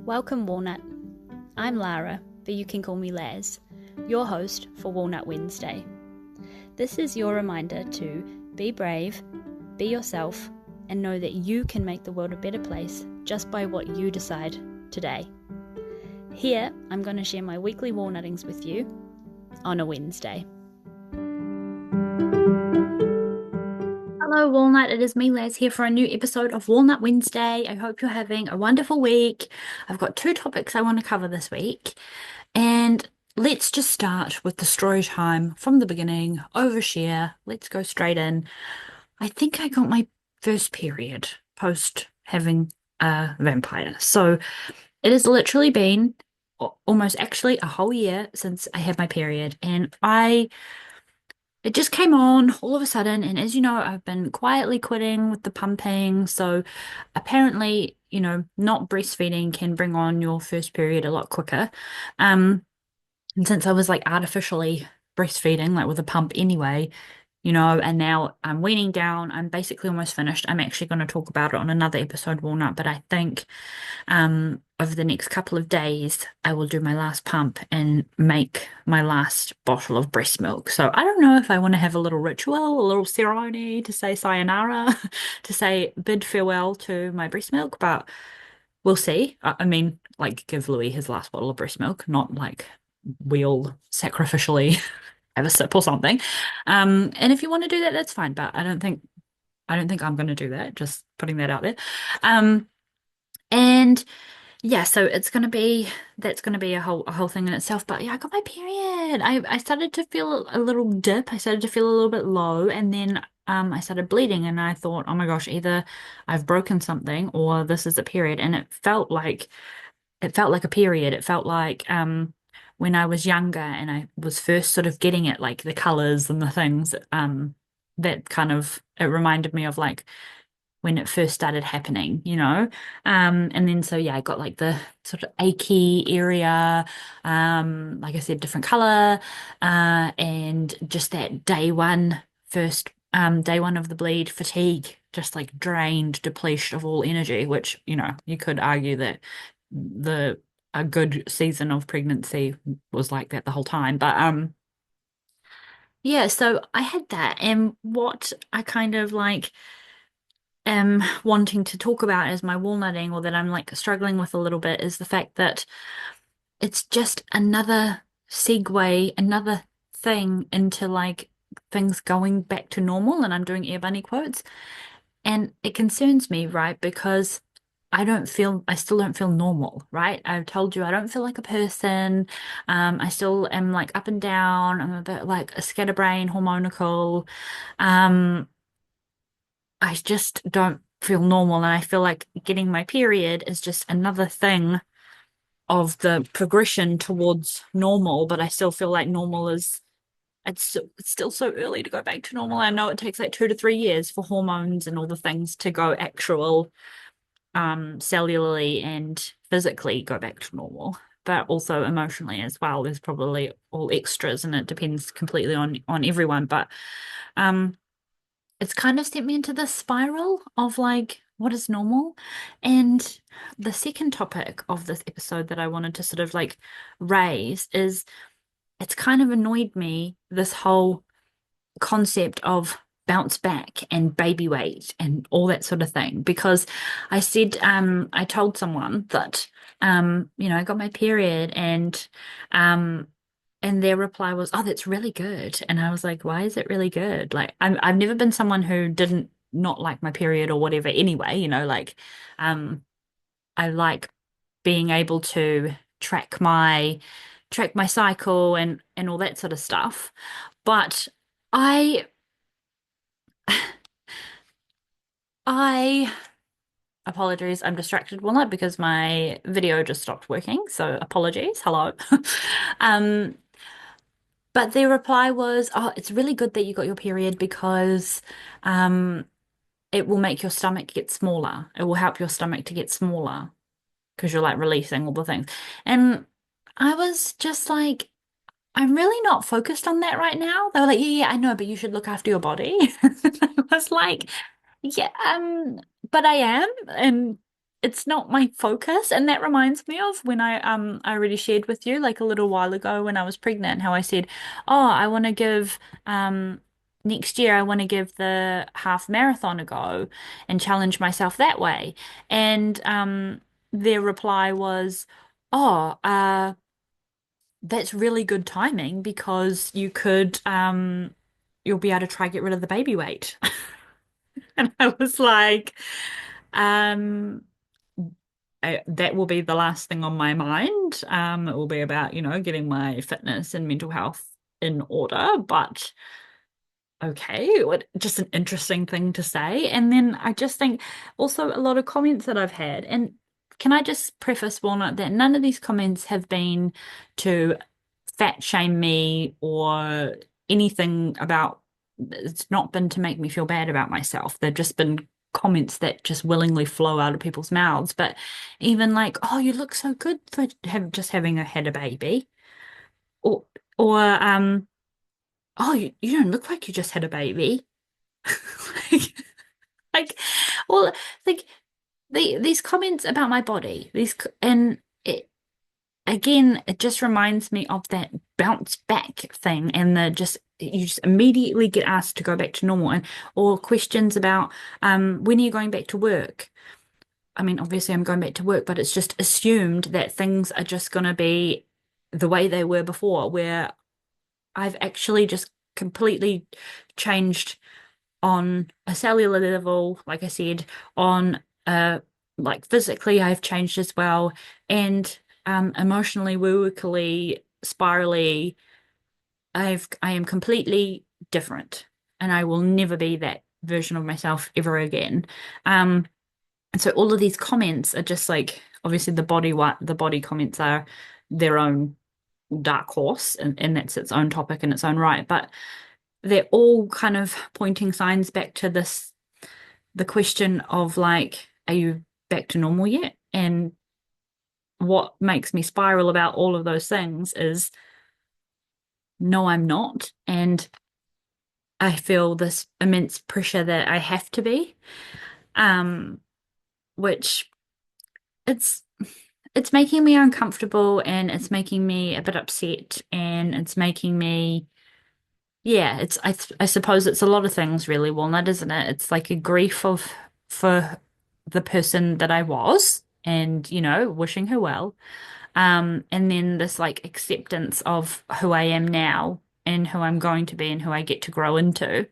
Welcome, Walnut. I'm Lara, but you can call me Laz, your host for Walnut Wednesday. This is your reminder to be brave, be yourself, and know that you can make the world a better place just by what you decide today. Here, I'm going to share my weekly walnuttings with you on a Wednesday. Hello, Walnut. It is me, Laz, here for a new episode of Walnut Wednesday. I hope you're having a wonderful week. I've got two topics I want to cover this week. And let's just start with the story time from the beginning, overshare. Let's go straight in. I think I got my first period post having a vampire. So it has literally been almost actually a whole year since I had my period. And it just came on all of a sudden, and as you know, I've been quietly quitting with the pumping. So apparently, not breastfeeding can bring on your first period a lot quicker. And since I was like artificially breastfeeding, like with a pump anyway, and now I'm weaning down, I'm basically almost finished. I'm actually going to talk about it on another episode, Walnut, but I think over the next couple of days, I will do my last pump and make my last bottle of breast milk. So I don't know if I want to have a little ritual, a little ceremony to say sayonara, to say bid farewell to my breast milk, but we'll see. I mean, like give Louis his last bottle of breast milk, not like we'll sacrificially have a sip or something. And if you want to do that, that's fine. But I don't think I'm going to do that. Just putting that out there. And yeah, so that's gonna be a whole thing in itself. But yeah, I got my period. I started to feel a little dip. I started to feel a little bit low, and then I started bleeding, and I thought, oh my gosh, either I've broken something or this is a period. And it felt like a period. It felt like when I was younger and I was first sort of getting it, like the colors and the things, that kind of it reminded me of like when it first started happening, and then so yeah, I got like the sort of achy area, like I said, different color, and just that day one of the bleed, fatigue, just like drained, depletion of all energy, which, you could argue that the a good season of pregnancy was like that the whole time. But yeah, so I had that, and what I kind of like am wanting to talk about as my walnutting, or that I'm like struggling with a little bit, is the fact that it's just another segue, another thing into like things going back to normal, and I'm doing air bunny quotes. And it concerns me, right? Because I still don't feel normal, right? I've told you I don't feel like a person. I still am like up and down. I'm a bit like a scatterbrain, hormonical. Um, I just don't feel normal. And I feel like getting my period is just another thing of the progression towards normal, but I still feel like normal is it's still so early to go back to normal. I know it takes like 2 to 3 years for hormones and all the things to go actual cellularly and physically go back to normal, but also emotionally as well. There's probably all extras and it depends completely on everyone. But um it's kind of sent me into this spiral of like what is normal. And the second topic of this episode that I wanted to sort of like raise is it's kind of annoyed me, this whole concept of bounce back and baby weight and all that sort of thing. Because I told someone that, I got my period, um, and their reply was, oh, that's really good. And I was like, why is it really good? Like, I've never been someone who didn't not like my period or whatever anyway, like, um, I like being able to track my cycle and all that sort of stuff. But I I apologies, I'm distracted, Walnut, because my video just stopped working. So apologies. Hello. Um, but their reply was, oh, it's really good that you got your period because um it will make your stomach get smaller. It will help your stomach to get smaller because you're like releasing all the things. And I was just like, I'm really not focused on that right now. They were like, yeah, yeah, I know, but you should look after your body. I was like, yeah, but I am. And it's not my focus. And that reminds me of when I already shared with you like a little while ago when I was pregnant, how I said, oh, I want to give next year I want to give the half marathon a go and challenge myself that way. And their reply was, oh, that's really good timing because you'll be able to try get rid of the baby weight. And I was like, um, that will be the last thing on my mind. It will be about, getting my fitness and mental health in order. But okay, just an interesting thing to say. And then I just think also a lot of comments that I've had, and can I just preface, Walnut, that none of these comments have been to fat shame me or anything about, it's not been to make me feel bad about myself. They've just been comments that just willingly flow out of people's mouths. But even like, oh, you look so good for just having had a baby. Or, or oh, you don't look like you just had a baby. Like, like, well, like these comments about my body, and again, it just reminds me of that bounce back thing, and the just you just immediately get asked to go back to normal, and or questions about when are you going back to work? I mean, obviously, I'm going back to work, but it's just assumed that things are just going to be the way they were before, where I've actually just completely changed on a cellular level, like I said, on like physically I've changed as well, and emotionally, woo-wookily, spirally, I am completely different, and I will never be that version of myself ever again. Um, and so all of these comments are just like obviously the body comments are their own dark horse, and that's its own topic in its own right, but they're all kind of pointing signs back to the question of like, are you back to normal yet? And what makes me spiral about all of those things is no, I'm not. And I feel this immense pressure that I have to be, um, which it's it's making me uncomfortable and it's making me a bit upset and it's making me yeah, I suppose it's a lot of things really, Walnut, isn't it? It's like a grief of for the person that I was and, wishing her well. And then this like acceptance of who I am now and who I'm going to be and who I get to grow into.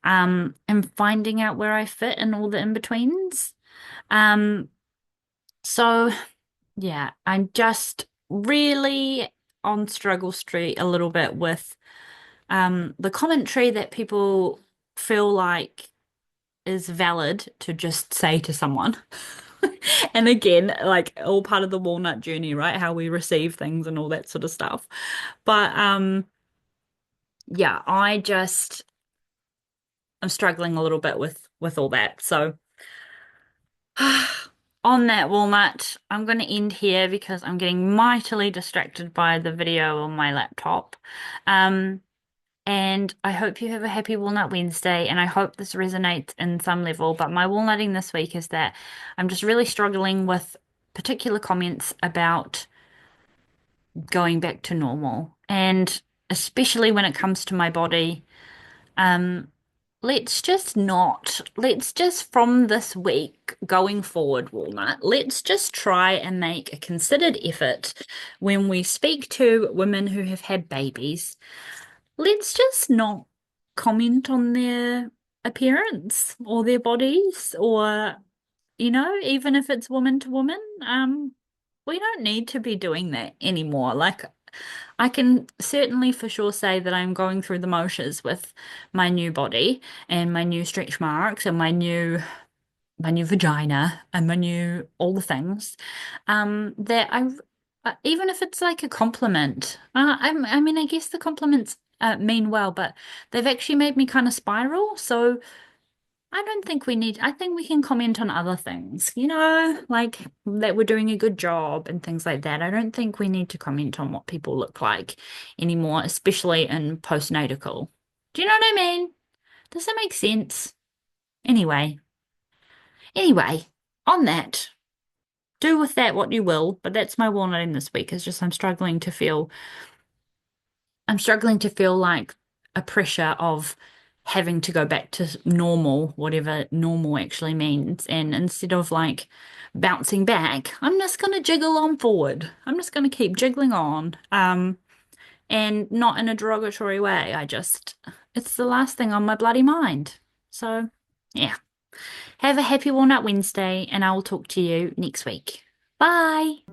And finding out where I fit in all the in-betweens. Um, so yeah, I'm just really on struggle street a little bit with the commentary that people feel like is valid to just say to someone. And again, like all part of the walnut journey, right? How we receive things and all that sort of stuff. But yeah, I'm struggling a little bit with all that. So on that walnut, I'm going to end here because I'm getting mightily distracted by the video on my laptop. Um And I hope you have a happy Walnut Wednesday, and I hope this resonates in some level. But my walnutting this week is that I'm just really struggling with particular comments about going back to normal. And especially when it comes to my body, um, let's just from this week going forward, Walnut, let's just try and make a considered effort when we speak to women who have had babies. Let's just not comment on their appearance or their bodies or, even if it's woman to woman, we don't need to be doing that anymore. Like I can certainly for sure say that I'm going through the motions with my new body and my new stretch marks and my new vagina and my new all the things. That I even if it's like a compliment, I mean I guess the compliments mean well, but they've actually made me kind of spiral. So I don't think we need. I think we can comment on other things, like that we're doing a good job and things like that. I don't think we need to comment on what people look like anymore, especially in postnatal. Do you know what I mean? Does that make sense? Anyway, anyway, on that. do with that what you will, but that's my walnut this week. Is just I'm struggling to feel like a pressure of having to go back to normal, whatever normal actually means. And instead of like bouncing back, I'm just gonna jiggle on forward. I'm just gonna keep jiggling on. And not in a derogatory way. It's the last thing on my bloody mind. So, yeah. Have a happy Walnut Wednesday, and I will talk to you next week. Bye.